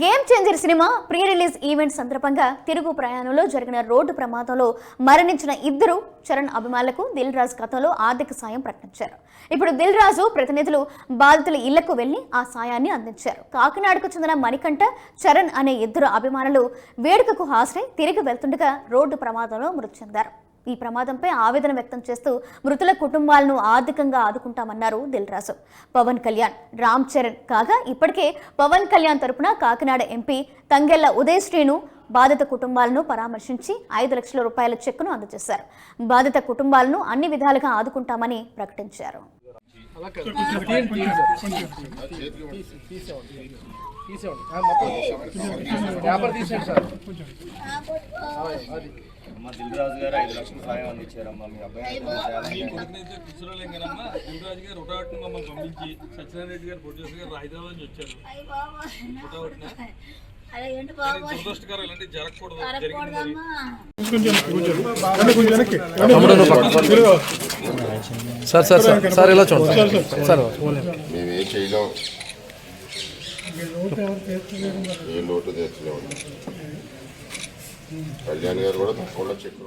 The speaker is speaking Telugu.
Game changer cinema pre release event సందర్భంగా తిరుగు ప్రయాణంలో జరిగిన రోడ్డు ప్రమాదంలో మరణించిన ఇద్దరు చరణ్ అభిమానులకు దిల్ రాజు గతంలో ఆర్థిక సాయం ప్రకటించారు. ఇప్పుడు దిల్ రాజు ప్రతినిధులు బాధితుల ఇళ్లకు వెళ్లి ఆ సాయాన్ని అందించారు. కాకినాడకు చెందిన మణికంఠ, చరణ్ అనే ఇద్దరు అభిమానులు వేడుకకు హాజరై తిరిగి వెళ్తుండగా రోడ్డు ప్రమాదంలో మృతి చెందారు. ఈ ప్రమాదంపై ఆవేదన వ్యక్తం చేస్తూ మృతుల కుటుంబాలను ఆర్థికంగా ఆదుకుంటామన్నారు దిల్ రాజు. పవన్ కళ్యాణ్, రామ్ చరణ్ కాగా ఇప్పటికే పవన్ కళ్యాణ్ తరపున కాకినాడ ఎంపీ తంగెళ్ల ఉదయ్ శ్రీను బాధిత కుటుంబాలను పరామర్శించి 5 లక్షల రూపాయల చెక్కును అందజేశారు. బాధిత కుటుంబాలను అన్ని విధాలుగా ఆదుకుంటామని ప్రకటించారు. దిల్ రాజు గారు 5 లక్షల సాయం అందించారమ్మా. మీ అబ్బాయి దిల్ రాజు గారు ఒకటి మమ్మల్ని పంపించి సత్యనారాయణ రెడ్డి గారు ప్రొడ్యూసర్ గారు హైదరాబాద్ నుంచి వచ్చారు. దురదృష్టకరం ఇలాంటి జరగకూడదు. సార్ ఇలా చూడండి సార్. మేమేం చేయలేం, ఏ లోటు తీర్చలేము. కళ్యాణ్ గారు కూడా తప్పకుండా చెప్పారు.